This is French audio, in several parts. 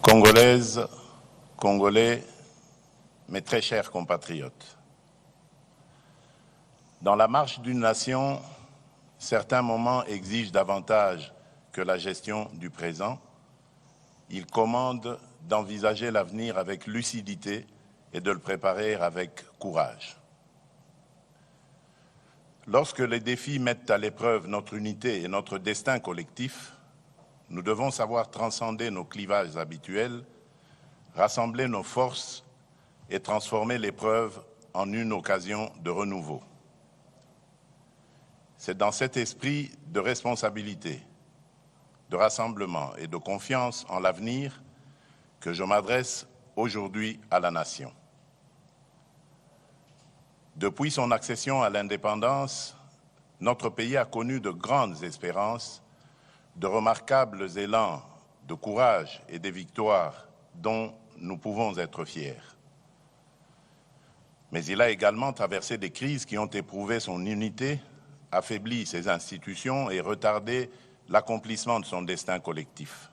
Congolaises, Congolais, mes très chers compatriotes, dans la marche d'une nation, certains moments exigent davantage que la gestion du présent. Ils commandent d'envisager l'avenir avec lucidité et de le préparer avec courage. Lorsque les défis mettent à l'épreuve notre unité et notre destin collectif, nous devons savoir transcender nos clivages habituels, rassembler nos forces et transformer l'épreuve en une occasion de renouveau. C'est dans cet esprit de responsabilité, de rassemblement et de confiance en l'avenir que je m'adresse aujourd'hui à la nation. Depuis son accession à l'indépendance, notre pays a connu de grandes espérances, de remarquables élans de courage et des victoires dont nous pouvons être fiers. Mais il a également traversé des crises qui ont éprouvé son unité, affaibli ses institutions et retardé l'accomplissement de son destin collectif.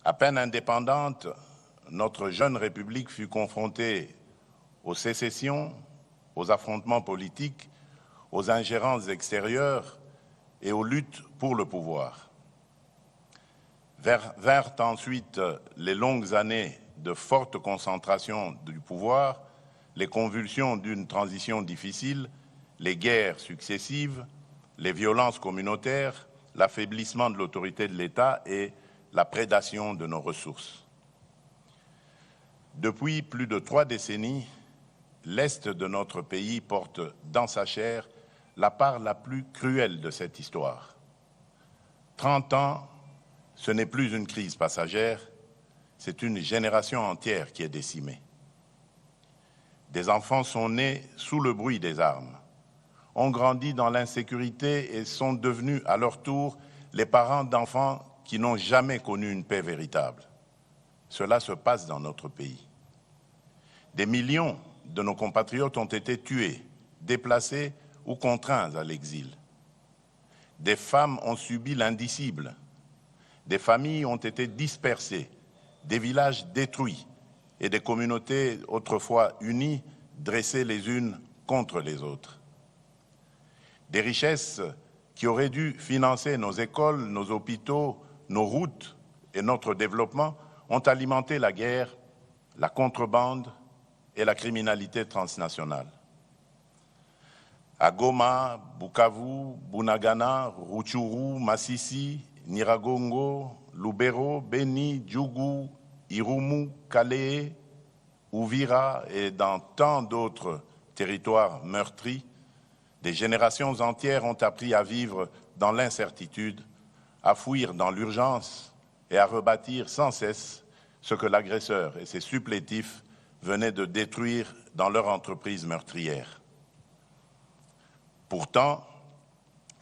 À peine indépendante, notre jeune République fut confrontée aux sécessions, aux affrontements politiques, aux ingérences extérieures et aux luttes pour le pouvoir. Vinrent ensuite les longues années de forte concentration du pouvoir, les convulsions d'une transition difficile, les guerres successives, les violences communautaires, l'affaiblissement de l'autorité de l'État et la prédation de nos ressources. Depuis plus de 3 décennies, l'Est de notre pays porte dans sa chair la part la plus cruelle de cette histoire. 30 ans, ce n'est plus une crise passagère, c'est une génération entière qui est décimée. Des enfants sont nés sous le bruit des armes, ont grandi dans l'insécurité et sont devenus à leur tour les parents d'enfants qui n'ont jamais connu une paix véritable. Cela se passe dans notre pays. Des millions de nos compatriotes ont été tués, déplacés ou contraints à l'exil. Des femmes ont subi l'indicible. Des familles ont été dispersées, des villages détruits et des communautés autrefois unies dressées les unes contre les autres. Des richesses qui auraient dû financer nos écoles, nos hôpitaux, nos routes et notre développement ont alimenté la guerre, la contrebande et la criminalité transnationale. À Goma, Bukavu, Bunagana, Rutshuru, Masisi, Nyiragongo, Lubero, Beni, Djougou, Irumu, Calais, Uvira et dans tant d'autres territoires meurtris, des générations entières ont appris à vivre dans l'incertitude, à fuir dans l'urgence et à rebâtir sans cesse ce que l'agresseur et ses supplétifs venaient de détruire dans leur entreprise meurtrière. Pourtant,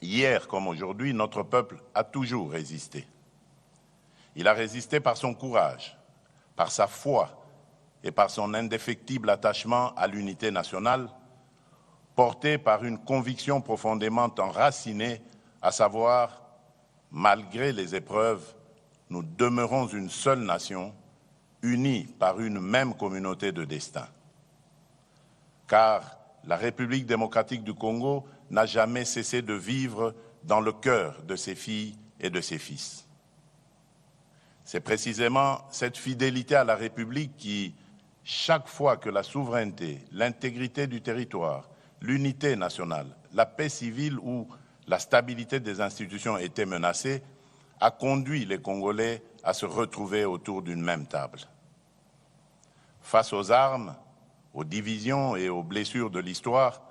hier comme aujourd'hui, notre peuple a toujours résisté. Il a résisté par son courage, par sa foi et par son indéfectible attachement à l'unité nationale, porté par une conviction profondément enracinée, à savoir, malgré les épreuves, nous demeurons une seule nation, unie par une même communauté de destin. Car la République démocratique du Congo n'a jamais cessé de vivre dans le cœur de ses filles et de ses fils. C'est précisément cette fidélité à la République qui, chaque fois que la souveraineté, l'intégrité du territoire, l'unité nationale, la paix civile ou la stabilité des institutions étaient menacées, a conduit les Congolais à se retrouver autour d'une même table. Face aux armes, aux divisions et aux blessures de l'histoire,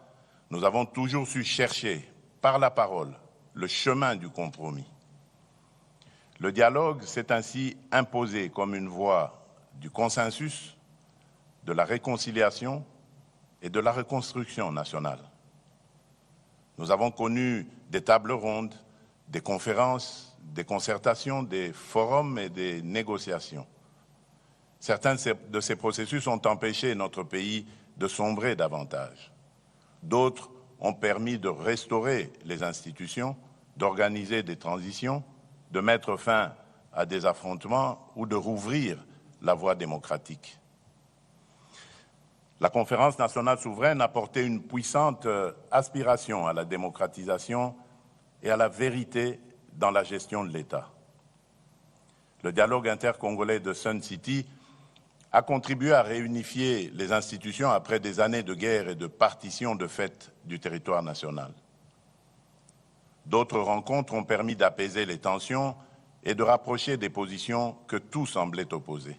nous avons toujours su chercher, par la parole, le chemin du compromis. Le dialogue s'est ainsi imposé comme une voie du consensus, de la réconciliation et de la reconstruction nationale. Nous avons connu des tables rondes, des conférences, des concertations, des forums et des négociations. Certains de ces processus ont empêché notre pays de sombrer davantage. D'autres ont permis de restaurer les institutions, d'organiser des transitions, de mettre fin à des affrontements ou de rouvrir la voie démocratique. La Conférence nationale souveraine a porté une puissante aspiration à la démocratisation et à la vérité dans la gestion de l'État. Le dialogue intercongolais de Sun City a contribué à réunifier les institutions après des années de guerre et de partition de fait du territoire national. D'autres rencontres ont permis d'apaiser les tensions et de rapprocher des positions que tout semblait opposer.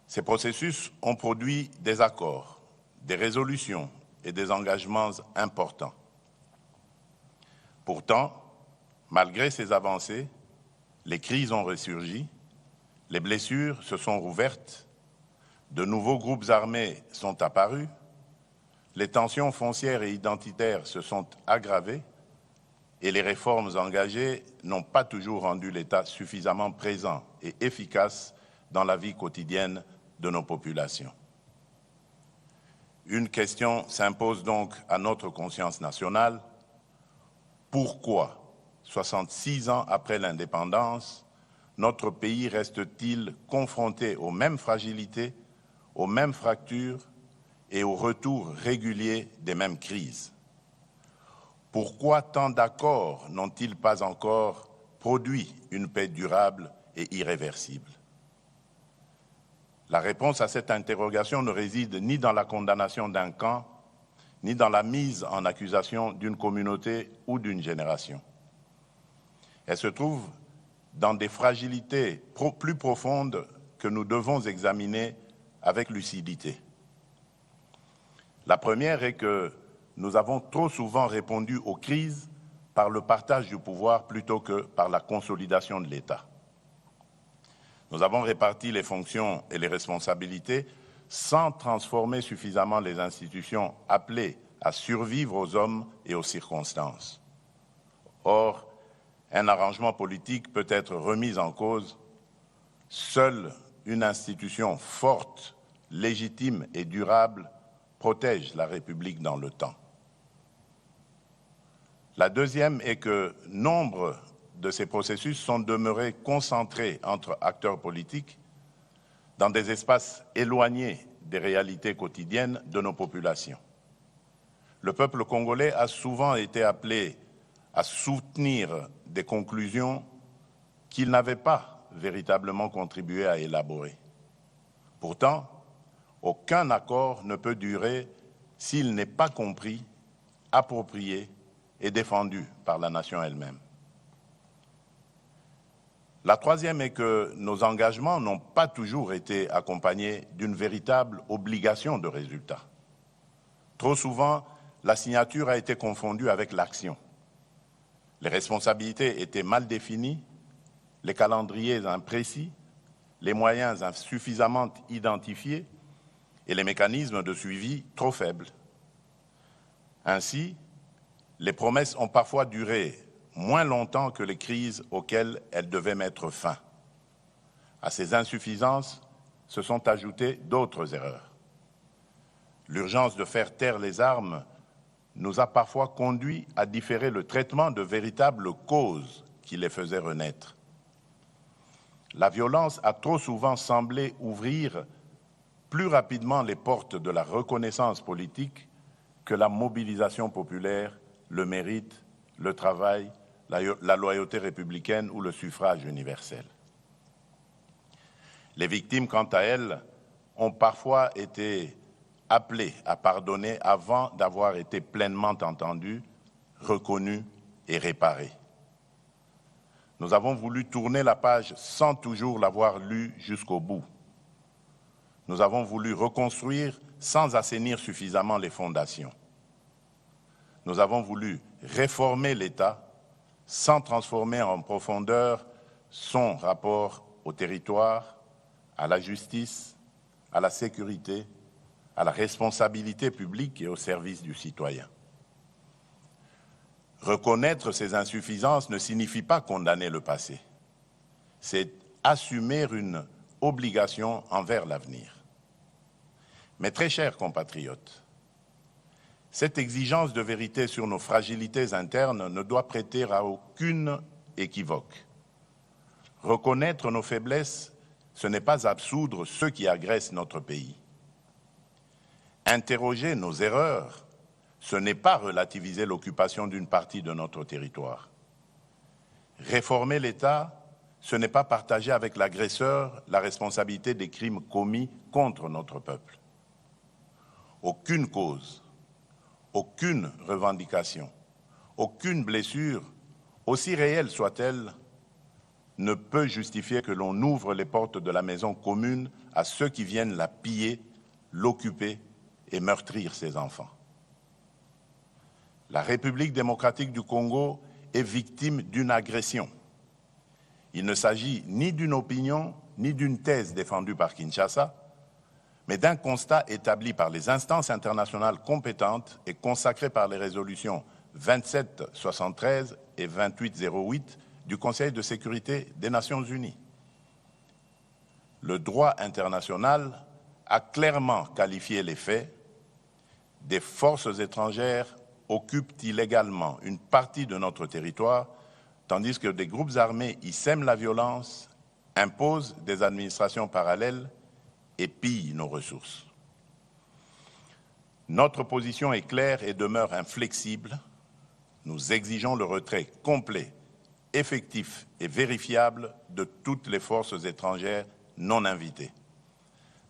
Ces processus ont produit des accords, des résolutions et des engagements importants. Pourtant, malgré ces avancées, les crises ont ressurgi, les blessures se sont rouvertes, de nouveaux groupes armés sont apparus, les tensions foncières et identitaires se sont aggravées et les réformes engagées n'ont pas toujours rendu l'État suffisamment présent et efficace dans la vie quotidienne de nos populations. Une question s'impose donc à notre conscience nationale. Pourquoi, 66 ans après l'indépendance, notre pays reste-t-il confronté aux mêmes fragilités, aux mêmes fractures et au retour régulier des mêmes crises? Pourquoi tant d'accords n'ont-ils pas encore produit une paix durable et irréversible? La réponse à cette interrogation ne réside ni dans la condamnation d'un camp, ni dans la mise en accusation d'une communauté ou d'une génération. Elle se trouve dans des fragilités plus profondes que nous devons examiner avec lucidité. La première est que nous avons trop souvent répondu aux crises par le partage du pouvoir plutôt que par la consolidation de l'État. Nous avons réparti les fonctions et les responsabilités sans transformer suffisamment les institutions appelées à survivre aux hommes et aux circonstances. Or, un arrangement politique peut être remis en cause. Seule une institution forte, légitime et durable protège la République dans le temps. La deuxième est que nombre de ces processus sont demeurés concentrés entre acteurs politiques dans des espaces éloignés des réalités quotidiennes de nos populations. Le peuple congolais a souvent été appelé à soutenir des conclusions qu'il n'avait pas véritablement contribué à élaborer. Pourtant, aucun accord ne peut durer s'il n'est pas compris, approprié et défendu par la nation elle-même. La troisième est que nos engagements n'ont pas toujours été accompagnés d'une véritable obligation de résultat. Trop souvent, la signature a été confondue avec l'action. Les responsabilités étaient mal définies, les calendriers imprécis, les moyens insuffisamment identifiés et les mécanismes de suivi trop faibles. Ainsi, les promesses ont parfois duré moins longtemps que les crises auxquelles elles devaient mettre fin. À ces insuffisances se sont ajoutées d'autres erreurs. L'urgence de faire taire les armes nous a parfois conduits à différer le traitement de véritables causes qui les faisaient renaître. La violence a trop souvent semblé ouvrir plus rapidement les portes de la reconnaissance politique que la mobilisation populaire, le mérite, le travail, la loyauté républicaine ou le suffrage universel. Les victimes, quant à elles, ont parfois été appelées à pardonner avant d'avoir été pleinement entendues, reconnues et réparées. Nous avons voulu tourner la page sans toujours l'avoir lue jusqu'au bout. Nous avons voulu reconstruire sans assainir suffisamment les fondations. Nous avons voulu réformer l'État sans transformer en profondeur son rapport au territoire, à la justice, à la sécurité, à la responsabilité publique et au service du citoyen. Reconnaître ces insuffisances ne signifie pas condamner le passé. C'est assumer une obligation envers l'avenir. Mes très chers compatriotes, cette exigence de vérité sur nos fragilités internes ne doit prêter à aucune équivoque. Reconnaître nos faiblesses, ce n'est pas absoudre ceux qui agressent notre pays. Interroger nos erreurs, ce n'est pas relativiser l'occupation d'une partie de notre territoire. Réformer l'État, ce n'est pas partager avec l'agresseur la responsabilité des crimes commis contre notre peuple. Aucune cause, aucune revendication, aucune blessure, aussi réelle soit-elle, ne peut justifier que l'on ouvre les portes de la maison commune à ceux qui viennent la piller, l'occuper et meurtrir ses enfants. La République démocratique du Congo est victime d'une agression. Il ne s'agit ni d'une opinion, ni d'une thèse défendue par Kinshasa, mais d'un constat établi par les instances internationales compétentes et consacré par les résolutions 2773 et 2808 du Conseil de sécurité des Nations unies. Le droit international a clairement qualifié les faits. Des forces étrangères occupent illégalement une partie de notre territoire, tandis que des groupes armés y sèment la violence, imposent des administrations parallèles et pillent nos ressources. Notre position est claire et demeure inflexible. Nous exigeons le retrait complet, effectif et vérifiable de toutes les forces étrangères non invitées.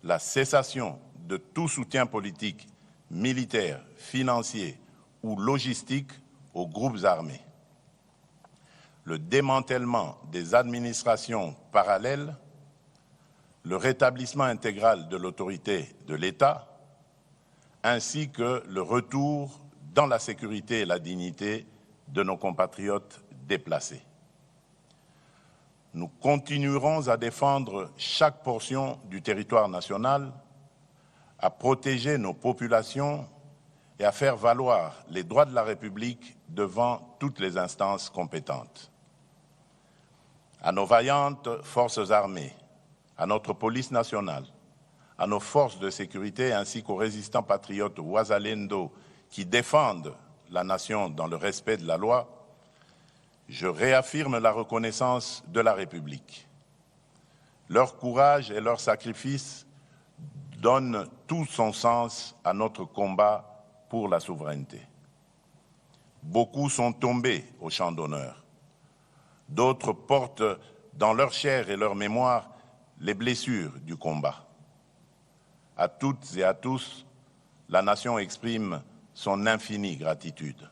La cessation de tout soutien politique, militaire, financier ou logistique aux groupes armés. Le démantèlement des administrations parallèles, le rétablissement intégral de l'autorité de l'État, ainsi que le retour dans la sécurité et la dignité de nos compatriotes déplacés. Nous continuerons à défendre chaque portion du territoire national, à protéger nos populations et à faire valoir les droits de la République devant toutes les instances compétentes. À nos vaillantes forces armées, à notre police nationale, à nos forces de sécurité ainsi qu'aux résistants patriotes Ouazalendo qui défendent la nation dans le respect de la loi, je réaffirme la reconnaissance de la République. Leur courage et leur sacrifice donnent tout son sens à notre combat pour la souveraineté. Beaucoup sont tombés au champ d'honneur. D'autres portent dans leur chair et leur mémoire les blessures du combat. À toutes et à tous, la nation exprime son infinie gratitude.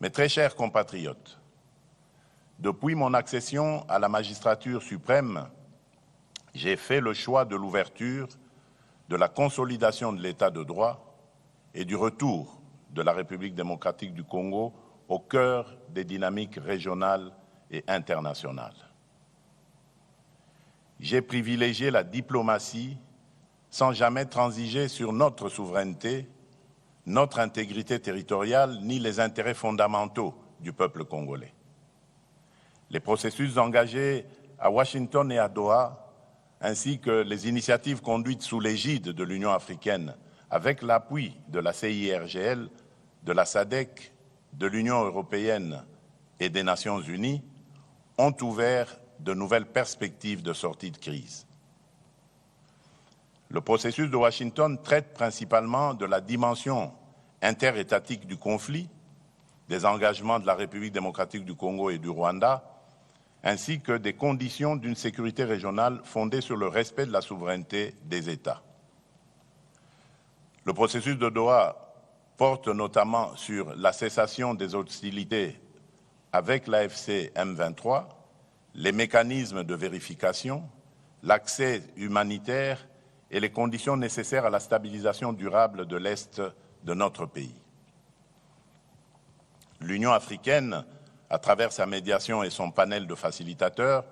Mes très chers compatriotes, depuis mon accession à la magistrature suprême, j'ai fait le choix de l'ouverture, de la consolidation de l'état de droit et du retour de la République démocratique du Congo au cœur des dynamiques régionales et internationales. J'ai privilégié la diplomatie sans jamais transiger sur notre souveraineté, notre intégrité territoriale, ni les intérêts fondamentaux du peuple congolais. Les processus engagés à Washington et à Doha, ainsi que les initiatives conduites sous l'égide de l'Union africaine, avec l'appui de la CIRGL, de la SADC, de l'Union européenne et des Nations unies, ont ouvert de nouvelles perspectives de sortie de crise. Le processus de Washington traite principalement de la dimension interétatique du conflit, des engagements de la République démocratique du Congo et du Rwanda, ainsi que des conditions d'une sécurité régionale fondée sur le respect de la souveraineté des États. Le processus de Doha porte notamment sur la cessation des hostilités avec l'AFC M23, les mécanismes de vérification, l'accès humanitaire et les conditions nécessaires à la stabilisation durable de l'Est de notre pays. L'Union africaine, à travers sa médiation et son panel de facilitateurs,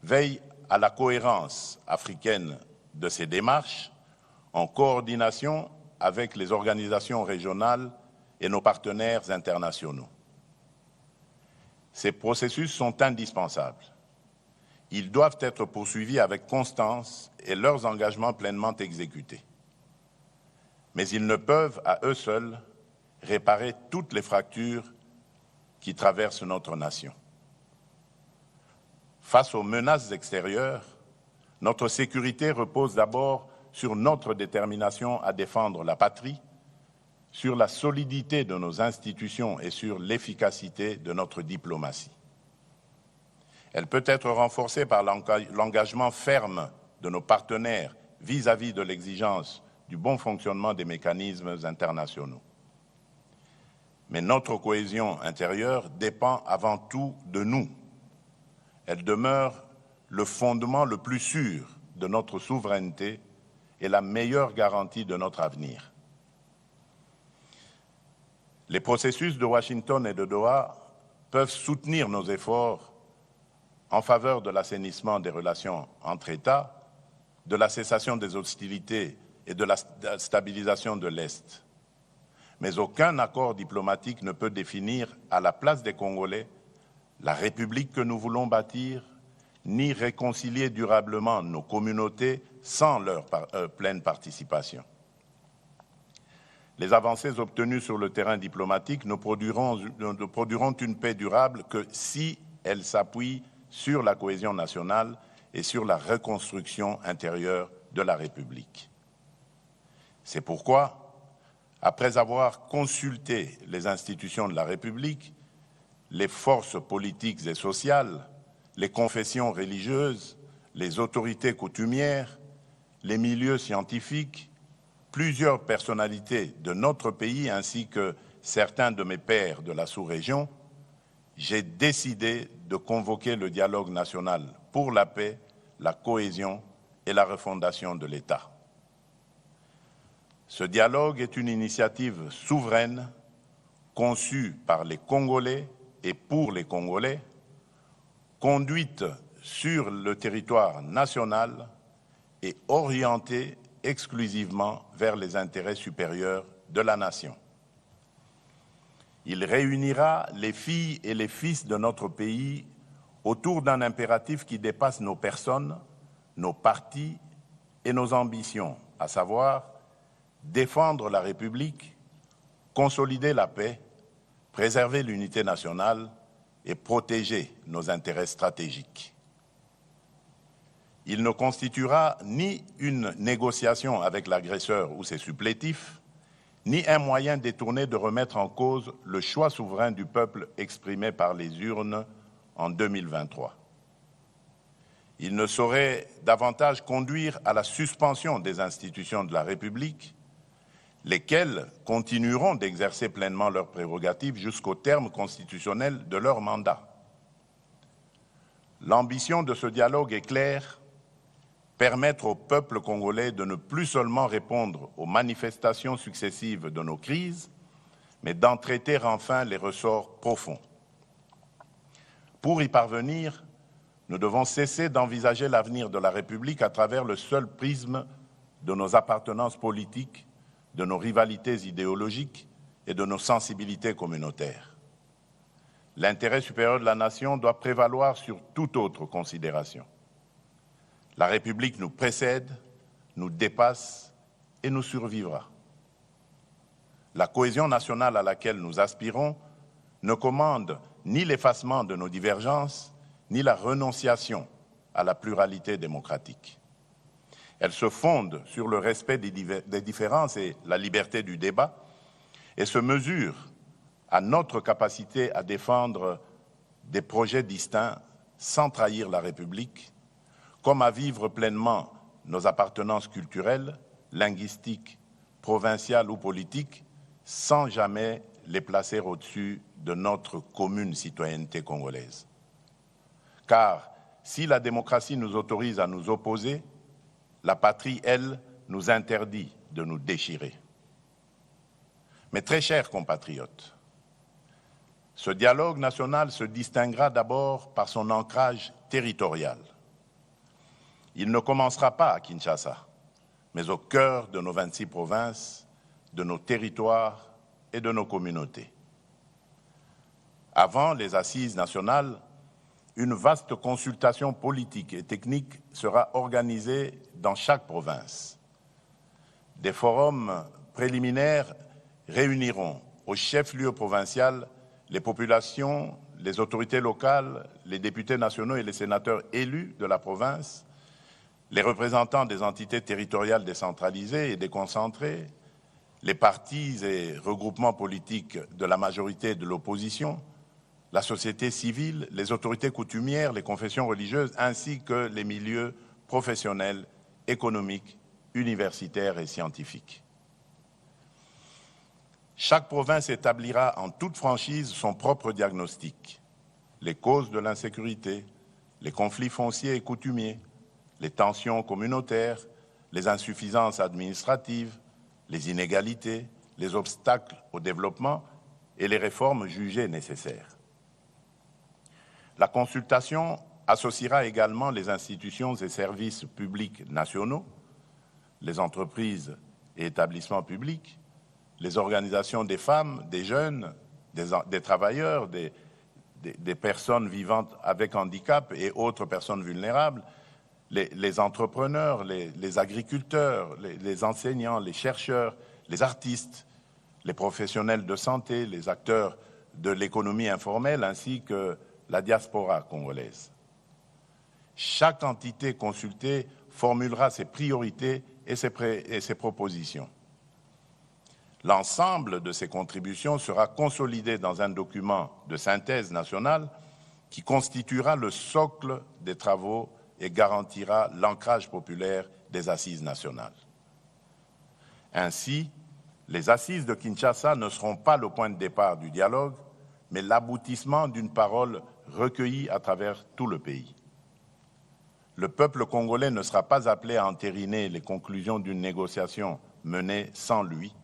veille à la cohérence africaine de ses démarches en coordination avec les organisations régionales et nos partenaires internationaux. Ces processus sont indispensables. Ils doivent être poursuivis avec constance et leurs engagements pleinement exécutés. Mais ils ne peuvent, à eux seuls, réparer toutes les fractures qui traversent notre nation. Face aux menaces extérieures, notre sécurité repose d'abord sur notre détermination à défendre la patrie, sur la solidité de nos institutions et sur l'efficacité de notre diplomatie. Elle peut être renforcée par l'engagement ferme de nos partenaires vis-à-vis de l'exigence du bon fonctionnement des mécanismes internationaux. Mais notre cohésion intérieure dépend avant tout de nous. Elle demeure le fondement le plus sûr de notre souveraineté et la meilleure garantie de notre avenir. Les processus de Washington et de Doha peuvent soutenir nos efforts en faveur de l'assainissement des relations entre États, de la cessation des hostilités et de la stabilisation de l'Est. Mais aucun accord diplomatique ne peut définir à la place des Congolais la République que nous voulons bâtir, ni réconcilier durablement nos communautés sans leur pleine participation. Les avancées obtenues sur le terrain diplomatique ne produiront une paix durable que si elles s'appuient sur la cohésion nationale et sur la reconstruction intérieure de la République. C'est pourquoi, après avoir consulté les institutions de la République, les forces politiques et sociales, les confessions religieuses, les autorités coutumières, les milieux scientifiques, plusieurs personnalités de notre pays ainsi que certains de mes pairs de la sous-région, j'ai décidé de convoquer le dialogue national pour la paix, la cohésion et la refondation de l'État. Ce dialogue est une initiative souveraine conçue par les Congolais et pour les Congolais, conduite sur le territoire national et orientée exclusivement vers les intérêts supérieurs de la nation. Il réunira les filles et les fils de notre pays autour d'un impératif qui dépasse nos personnes, nos partis et nos ambitions, à savoir défendre la République, consolider la paix, préserver l'unité nationale et protéger nos intérêts stratégiques. Il ne constituera ni une négociation avec l'agresseur ou ses supplétifs, ni un moyen détourné de remettre en cause le choix souverain du peuple exprimé par les urnes en 2023. Il ne saurait davantage conduire à la suspension des institutions de la République, lesquelles continueront d'exercer pleinement leurs prérogatives jusqu'au terme constitutionnel de leur mandat. L'ambition de ce dialogue est claire: permettre au peuple congolais de ne plus seulement répondre aux manifestations successives de nos crises, mais d'en traiter enfin les ressorts profonds. Pour y parvenir, nous devons cesser d'envisager l'avenir de la République à travers le seul prisme de nos appartenances politiques, de nos rivalités idéologiques et de nos sensibilités communautaires. L'intérêt supérieur de la nation doit prévaloir sur toute autre considération. La République nous précède, nous dépasse et nous survivra. La cohésion nationale à laquelle nous aspirons ne commande ni l'effacement de nos divergences, ni la renonciation à la pluralité démocratique. Elle se fonde sur le respect des différences et la liberté du débat et se mesure à notre capacité à défendre des projets distincts sans trahir la République, comme à vivre pleinement nos appartenances culturelles, linguistiques, provinciales ou politiques, sans jamais les placer au-dessus de notre commune citoyenneté congolaise. Car si la démocratie nous autorise à nous opposer, la patrie, elle, nous interdit de nous déchirer. Mais très chers compatriotes, ce dialogue national se distinguera d'abord par son ancrage territorial. Il ne commencera pas à Kinshasa, mais au cœur de nos 26 provinces, de nos territoires et de nos communautés. Avant les assises nationales, une vaste consultation politique et technique sera organisée dans chaque province. Des forums préliminaires réuniront au chef-lieu provincial les populations, les autorités locales, les députés nationaux et les sénateurs élus de la province, les représentants des entités territoriales décentralisées et déconcentrées, les partis et regroupements politiques de la majorité et de l'opposition, la société civile, les autorités coutumières, les confessions religieuses, ainsi que les milieux professionnels, économiques, universitaires et scientifiques. Chaque province établira en toute franchise son propre diagnostic, les causes de l'insécurité, les conflits fonciers et coutumiers, les tensions communautaires, les insuffisances administratives, les inégalités, les obstacles au développement et les réformes jugées nécessaires. La consultation associera également les institutions et services publics nationaux, les entreprises et établissements publics, les organisations des femmes, des jeunes, des travailleurs, des personnes vivant avec handicap et autres personnes vulnérables, les entrepreneurs, les agriculteurs, les enseignants, les chercheurs, les artistes, les professionnels de santé, les acteurs de l'économie informelle ainsi que la diaspora congolaise. Chaque entité consultée formulera ses priorités et ses propositions. L'ensemble de ces contributions sera consolidé dans un document de synthèse nationale qui constituera le socle des travaux et garantira l'ancrage populaire des assises nationales. Ainsi, les assises de Kinshasa ne seront pas le point de départ du dialogue, mais l'aboutissement d'une parole recueillie à travers tout le pays. Le peuple congolais ne sera pas appelé à entériner les conclusions d'une négociation menée sans lui.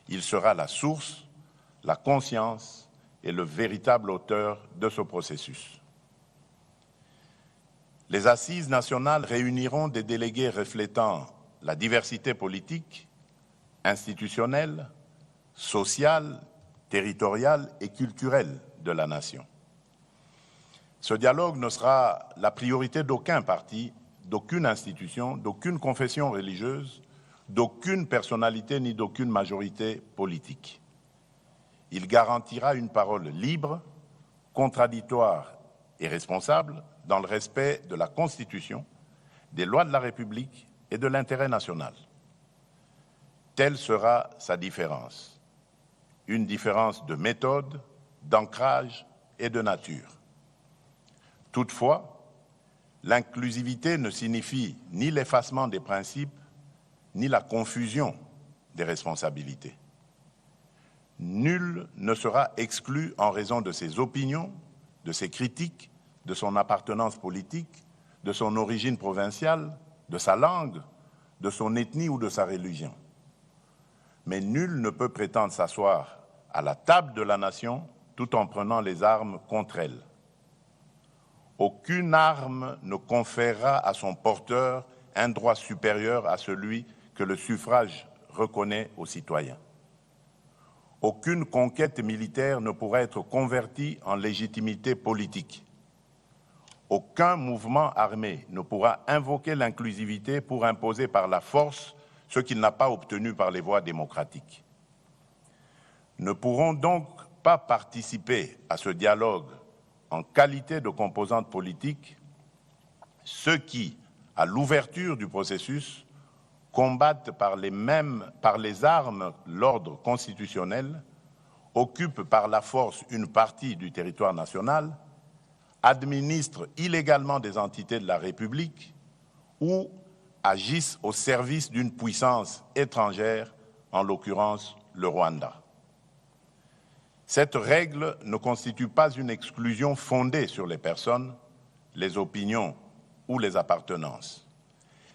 Il sera la source, la conscience et le véritable auteur de ce processus. Les assises nationales réuniront des délégués reflétant la diversité politique, institutionnelle, sociale, territoriale et culturelle de la nation. Ce dialogue ne sera la priorité d'aucun parti, d'aucune institution, d'aucune confession religieuse, d'aucune personnalité ni d'aucune majorité politique. Il garantira une parole libre, contradictoire et responsable dans le respect de la Constitution, des lois de la République et de l'intérêt national. Telle sera sa différence. Une différence de méthode, d'ancrage et de nature. Toutefois, l'inclusivité ne signifie ni l'effacement des principes, ni la confusion des responsabilités. Nul ne sera exclu en raison de ses opinions, de ses critiques, de son appartenance politique, de son origine provinciale, de sa langue, de son ethnie ou de sa religion. Mais nul ne peut prétendre s'asseoir à la table de la nation tout en prenant les armes contre elle. Aucune arme ne conférera à son porteur un droit supérieur à celui que le suffrage reconnaît aux citoyens. Aucune conquête militaire ne pourra être convertie en légitimité politique. Aucun mouvement armé ne pourra invoquer l'inclusivité pour imposer par la force ce qu'il n'a pas obtenu par les voies démocratiques. Ne pourront donc pas participer à ce dialogue en qualité de composante politique ceux qui, à l'ouverture du processus, combattent par les armes l'ordre constitutionnel, occupent par la force une partie du territoire national, administrent illégalement des entités de la République ou agissent au service d'une puissance étrangère, en l'occurrence le Rwanda. Cette règle ne constitue pas une exclusion fondée sur les personnes, les opinions ou les appartenances.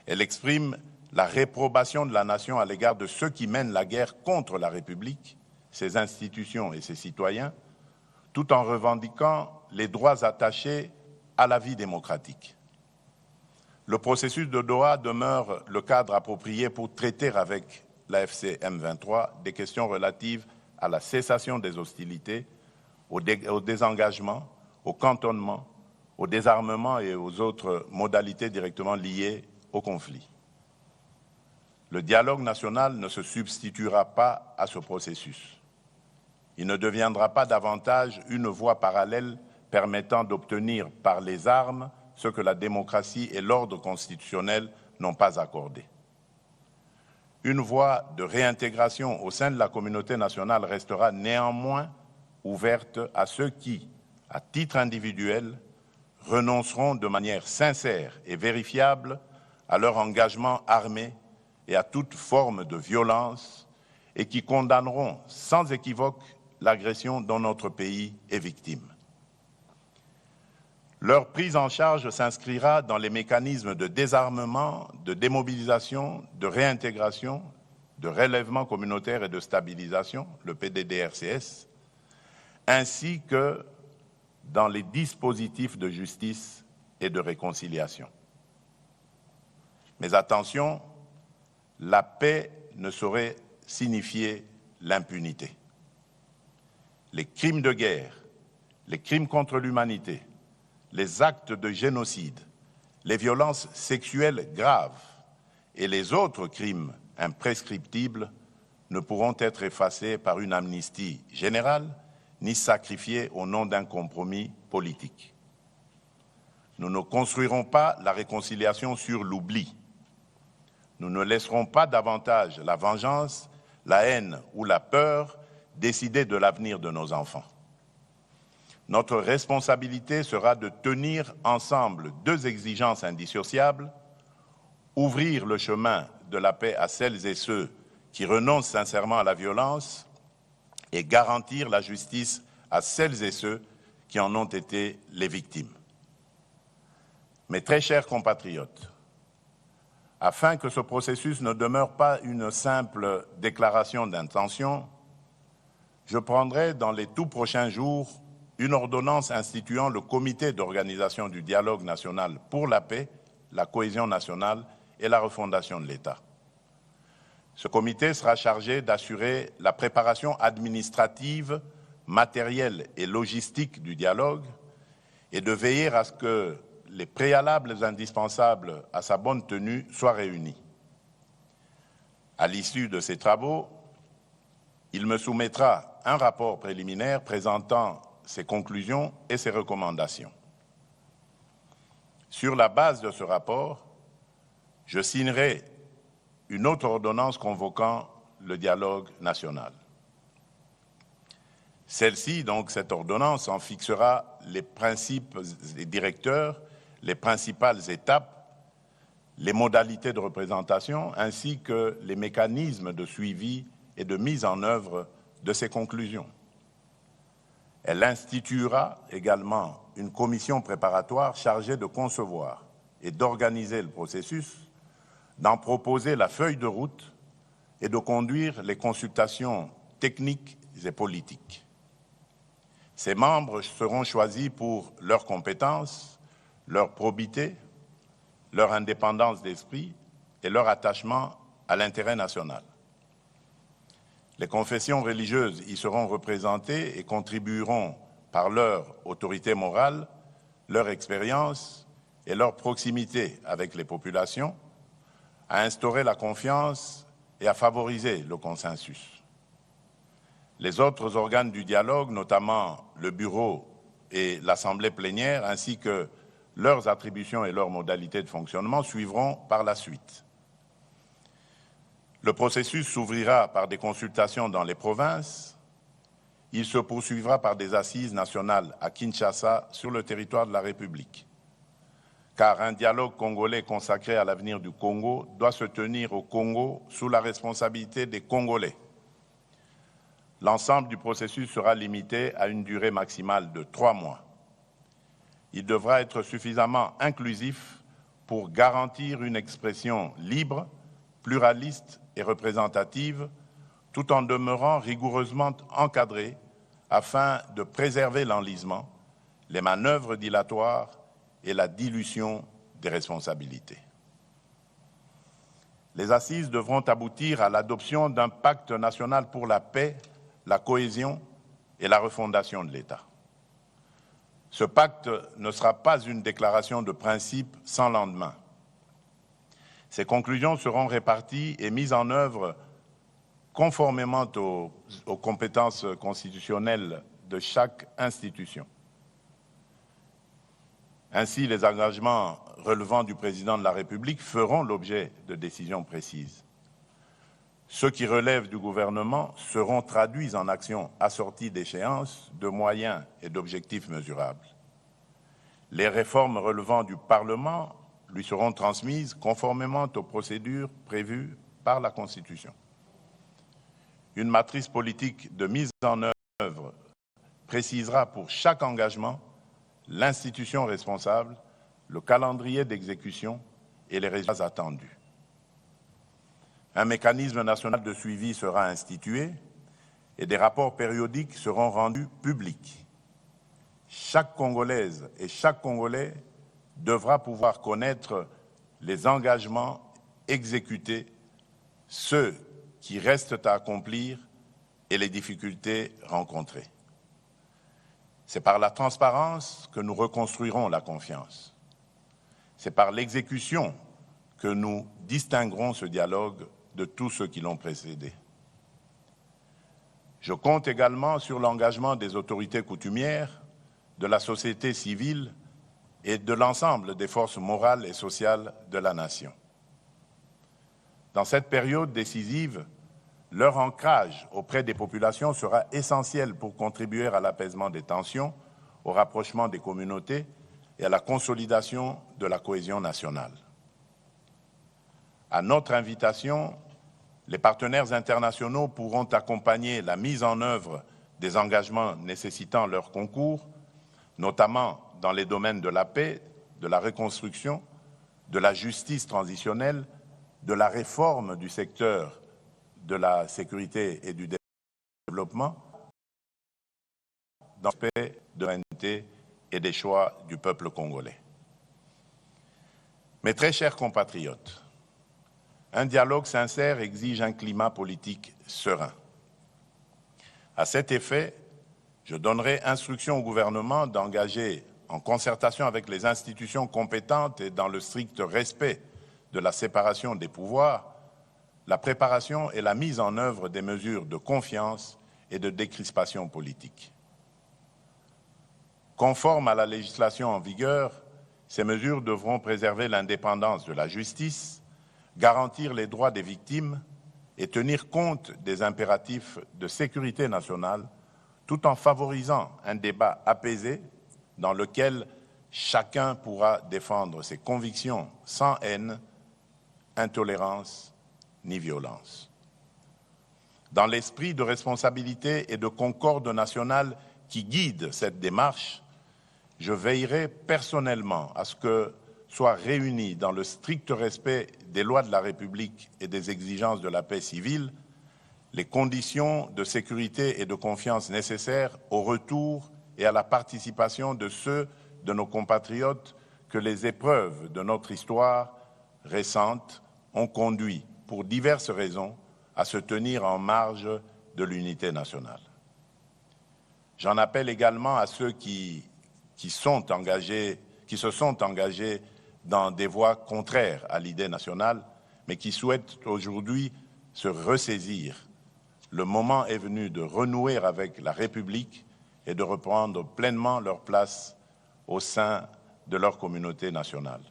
Elle exprime la réprobation de la nation à l'égard de ceux qui mènent la guerre contre la République, ses institutions et ses citoyens, tout en revendiquant les droits attachés à la vie démocratique. Le processus de Doha demeure le cadre approprié pour traiter avec l'AFC M23 des questions relatives à la cessation des hostilités, au désengagement, au cantonnement, au désarmement et aux autres modalités directement liées au conflit. Le dialogue national ne se substituera pas à ce processus. Il ne deviendra pas davantage une voie parallèle permettant d'obtenir par les armes ce que la démocratie et l'ordre constitutionnel n'ont pas accordé. Une voie de réintégration au sein de la communauté nationale restera néanmoins ouverte à ceux qui, à titre individuel, renonceront de manière sincère et vérifiable à leur engagement armé et à toute forme de violence et qui condamneront sans équivoque l'agression dont notre pays est victime. Leur prise en charge s'inscrira dans les mécanismes de désarmement, de démobilisation, de réintégration, de relèvement communautaire et de stabilisation, le PDDRCS, ainsi que dans les dispositifs de justice et de réconciliation. Mais attention, la paix ne saurait signifier l'impunité. Les crimes de guerre, les crimes contre l'humanité, les actes de génocide, les violences sexuelles graves et les autres crimes imprescriptibles ne pourront être effacés par une amnistie générale ni sacrifiés au nom d'un compromis politique. Nous ne construirons pas la réconciliation sur l'oubli. Nous ne laisserons pas davantage la vengeance, la haine ou la peur décider de l'avenir de nos enfants. Notre responsabilité sera de tenir ensemble deux exigences indissociables, ouvrir le chemin de la paix à celles et ceux qui renoncent sincèrement à la violence et garantir la justice à celles et ceux qui en ont été les victimes. Mes très chers compatriotes, afin que ce processus ne demeure pas une simple déclaration d'intention, je prendrai dans les tout prochains jours une ordonnance instituant le comité d'organisation du dialogue national pour la paix, la cohésion nationale et la refondation de l'État. Ce comité sera chargé d'assurer la préparation administrative, matérielle et logistique du dialogue et de veiller à ce que les préalables indispensables à sa bonne tenue soient réunis. À l'issue de ces travaux, il me soumettra un rapport préliminaire présentant ses conclusions et ses recommandations. Sur la base de ce rapport, je signerai une autre ordonnance convoquant le dialogue national. Celle-ci, donc cette ordonnance, en fixera les principes et directeurs, les principales étapes, les modalités de représentation, ainsi que les mécanismes de suivi et de mise en œuvre de ces conclusions. Elle instituera également une commission préparatoire chargée de concevoir et d'organiser le processus, d'en proposer la feuille de route et de conduire les consultations techniques et politiques. Ces membres seront choisis pour leurs compétences, leur probité, leur indépendance d'esprit et leur attachement à l'intérêt national. Les confessions religieuses y seront représentées et contribueront par leur autorité morale, leur expérience et leur proximité avec les populations à instaurer la confiance et à favoriser le consensus. Les autres organes du dialogue, notamment le bureau et l'assemblée plénière, ainsi que leurs attributions et leurs modalités de fonctionnement, suivront par la suite. Le processus s'ouvrira par des consultations dans les provinces. Il se poursuivra par des assises nationales à Kinshasa, sur le territoire de la République. Car un dialogue congolais consacré à l'avenir du Congo doit se tenir au Congo sous la responsabilité des Congolais. L'ensemble du processus sera limité à une durée maximale de 3 mois. Il devra être suffisamment inclusif pour garantir une expression libre, pluraliste et représentative, tout en demeurant rigoureusement encadré afin de préserver l'enlisement, les manœuvres dilatoires et la dilution des responsabilités. Les assises devront aboutir à l'adoption d'un pacte national pour la paix, la cohésion et la refondation de l'État. Ce pacte ne sera pas une déclaration de principe sans lendemain. Ces conclusions seront réparties et mises en œuvre conformément aux compétences constitutionnelles de chaque institution. Ainsi, les engagements relevant du président de la République feront l'objet de décisions précises. Ceux qui relèvent du gouvernement seront traduits en actions assorties d'échéances, de moyens et d'objectifs mesurables. Les réformes relevant du Parlement lui seront transmises conformément aux procédures prévues par la Constitution. Une matrice politique de mise en œuvre précisera pour chaque engagement l'institution responsable, le calendrier d'exécution et les résultats attendus. Un mécanisme national de suivi sera institué et des rapports périodiques seront rendus publics. Chaque Congolaise et chaque Congolais devra pouvoir connaître les engagements exécutés, ceux qui restent à accomplir et les difficultés rencontrées. C'est par la transparence que nous reconstruirons la confiance. C'est par l'exécution que nous distinguerons ce dialogue de tous ceux qui l'ont précédé. Je compte également sur l'engagement des autorités coutumières, de la société civile et de l'ensemble des forces morales et sociales de la nation. Dans cette période décisive, leur ancrage auprès des populations sera essentiel pour contribuer à l'apaisement des tensions, au rapprochement des communautés et à la consolidation de la cohésion nationale. À notre invitation, les partenaires internationaux pourront accompagner la mise en œuvre des engagements nécessitant leur concours, notamment dans les domaines de la paix, de la reconstruction, de la justice transitionnelle, de la réforme du secteur de la sécurité et du développement, dans le respect de l'unité et des choix du peuple congolais. Mes très chers compatriotes, un dialogue sincère exige un climat politique serein. À cet effet, je donnerai instruction au gouvernement d'engager, en concertation avec les institutions compétentes et dans le strict respect de la séparation des pouvoirs, la préparation et la mise en œuvre des mesures de confiance et de décrispation politique. Conformes à la législation en vigueur, ces mesures devront préserver l'indépendance de la justice, garantir les droits des victimes et tenir compte des impératifs de sécurité nationale, tout en favorisant un débat apaisé dans lequel chacun pourra défendre ses convictions sans haine, intolérance ni violence. Dans l'esprit de responsabilité et de concorde nationale qui guide cette démarche, je veillerai personnellement à ce que soient réunis dans le strict respect des lois de la République et des exigences de la paix civile les conditions de sécurité et de confiance nécessaires au retour et à la participation de ceux de nos compatriotes que les épreuves de notre histoire récente ont conduit, pour diverses raisons, à se tenir en marge de l'unité nationale. J'en appelle également à ceux qui se sont engagés dans des voies contraires à l'idée nationale, mais qui souhaitent aujourd'hui se ressaisir. Le moment est venu de renouer avec la République et de reprendre pleinement leur place au sein de leur communauté nationale.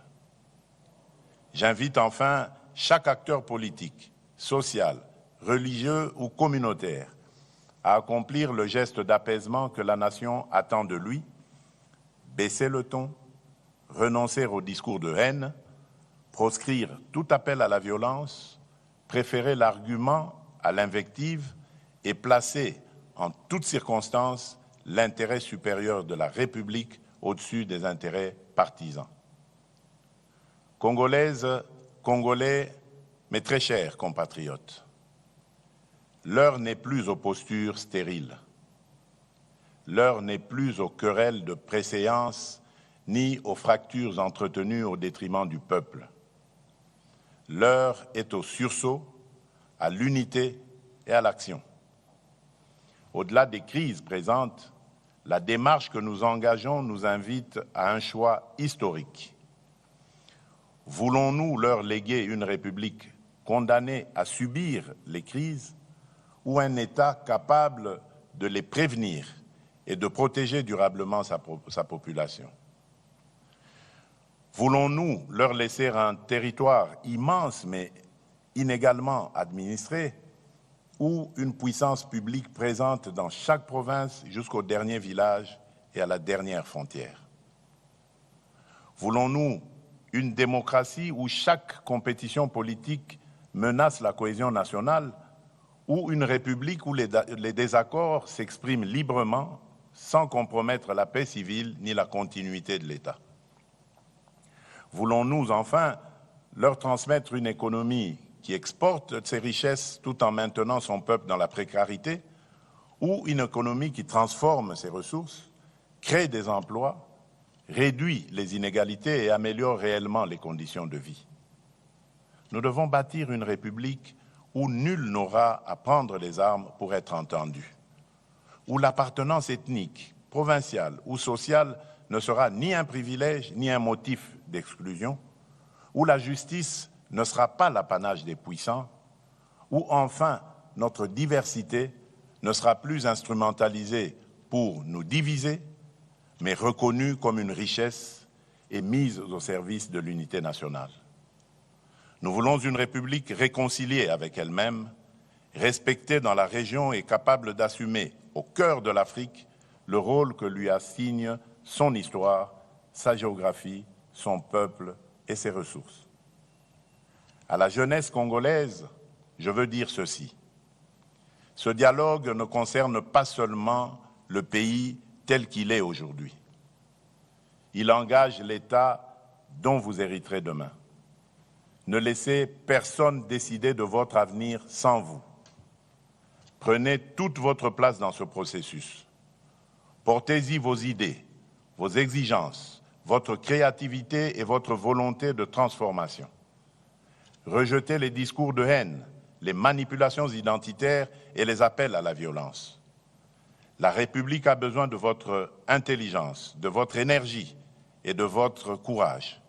J'invite enfin chaque acteur politique, social, religieux ou communautaire à accomplir le geste d'apaisement que la nation attend de lui, baisser le ton, renoncer au discours de haine, proscrire tout appel à la violence, préférer l'argument à l'invective et placer en toutes circonstances l'intérêt supérieur de la République au-dessus des intérêts partisans. Congolaises, Congolais, mes très chers compatriotes, l'heure n'est plus aux postures stériles. L'heure n'est plus aux querelles de préséance ni aux fractures entretenues au détriment du peuple. L'heure est au sursaut, à l'unité et à l'action. Au-delà des crises présentes, la démarche que nous engageons nous invite à un choix historique. Voulons-nous leur léguer une République condamnée à subir les crises ou un État capable de les prévenir et de protéger durablement sa population? Voulons-nous leur laisser un territoire immense mais inégalement administré, ou une puissance publique présente dans chaque province jusqu'au dernier village et à la dernière frontière? Voulons-nous une démocratie où chaque compétition politique menace la cohésion nationale, ou une république où les désaccords s'expriment librement sans compromettre la paix civile ni la continuité de l'État? Voulons-nous enfin leur transmettre une économie qui exporte ses richesses tout en maintenant son peuple dans la précarité, ou une économie qui transforme ses ressources, crée des emplois, réduit les inégalités et améliore réellement les conditions de vie? Nous devons bâtir une république où nul n'aura à prendre les armes pour être entendu, où l'appartenance ethnique, provinciale ou sociale ne sera ni un privilège ni un motif d'exclusion, où la justice ne sera pas l'apanage des puissants, où enfin notre diversité ne sera plus instrumentalisée pour nous diviser, mais reconnue comme une richesse et mise au service de l'unité nationale. Nous voulons une République réconciliée avec elle-même, respectée dans la région et capable d'assumer au cœur de l'Afrique le rôle que lui assigne son histoire, sa géographie, son peuple et ses ressources. À la jeunesse congolaise, je veux dire ceci. Ce dialogue ne concerne pas seulement le pays tel qu'il est aujourd'hui. Il engage l'État dont vous hériterez demain. Ne laissez personne décider de votre avenir sans vous. Prenez toute votre place dans ce processus. Portez-y vos idées, vos exigences, votre créativité et votre volonté de transformation. Rejetez les discours de haine, les manipulations identitaires et les appels à la violence. La République a besoin de votre intelligence, de votre énergie et de votre courage.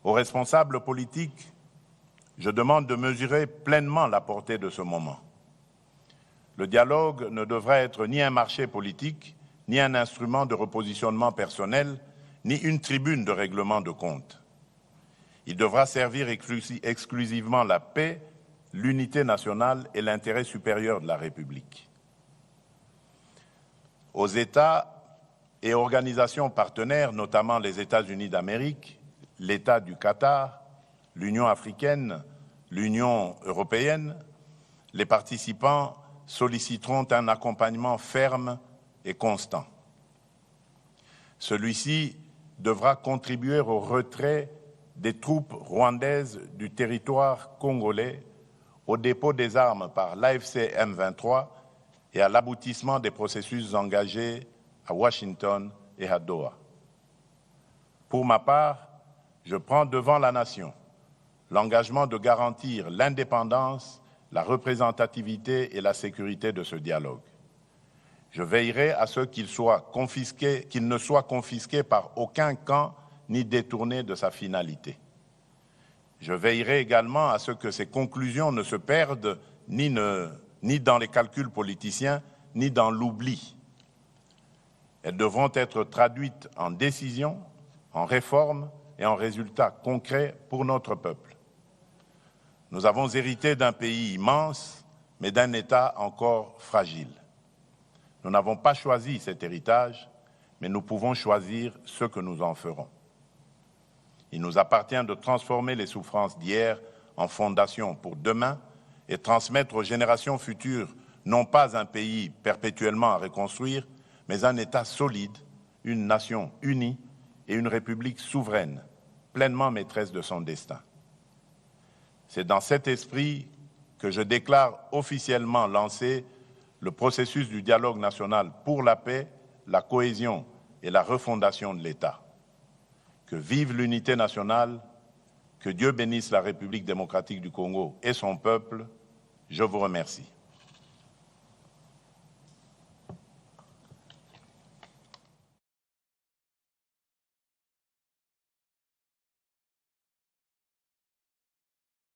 Aux responsables politiques, je demande de mesurer pleinement la portée de ce moment. Le dialogue ne devra être ni un marché politique, ni un instrument de repositionnement personnel, ni une tribune de règlement de comptes. Il devra servir exclusivement la paix, l'unité nationale et l'intérêt supérieur de la République. Aux États et organisations partenaires, notamment les États-Unis d'Amérique, l'État du Qatar, l'Union africaine, l'Union européenne, les participants solliciteront un accompagnement ferme et constant. Celui-ci devra contribuer au retrait des troupes rwandaises du territoire congolais, au dépôt des armes par l'AFC M23 et à l'aboutissement des processus engagés à Washington et à Doha. Pour ma part, je prends devant la nation l'engagement de garantir l'indépendance, la représentativité et la sécurité de ce dialogue. Je veillerai à ce qu'il ne soit confisqué par aucun camp ni détourné de sa finalité. Je veillerai également à ce que ces conclusions ne se perdent ni dans les calculs politiciens, ni dans l'oubli. Elles devront être traduites en décisions, en réformes et en résultats concrets pour notre peuple. Nous avons hérité d'un pays immense, mais d'un État encore fragile. Nous n'avons pas choisi cet héritage, mais nous pouvons choisir ce que nous en ferons. Il nous appartient de transformer les souffrances d'hier en fondation pour demain et transmettre aux générations futures non pas un pays perpétuellement à reconstruire, mais un État solide, une nation unie et une République souveraine, pleinement maîtresse de son destin. C'est dans cet esprit que je déclare officiellement lancé le processus du dialogue national pour la paix, la cohésion et la refondation de l'État. Que vive l'unité nationale, que Dieu bénisse la République démocratique du Congo et son peuple. Je vous remercie.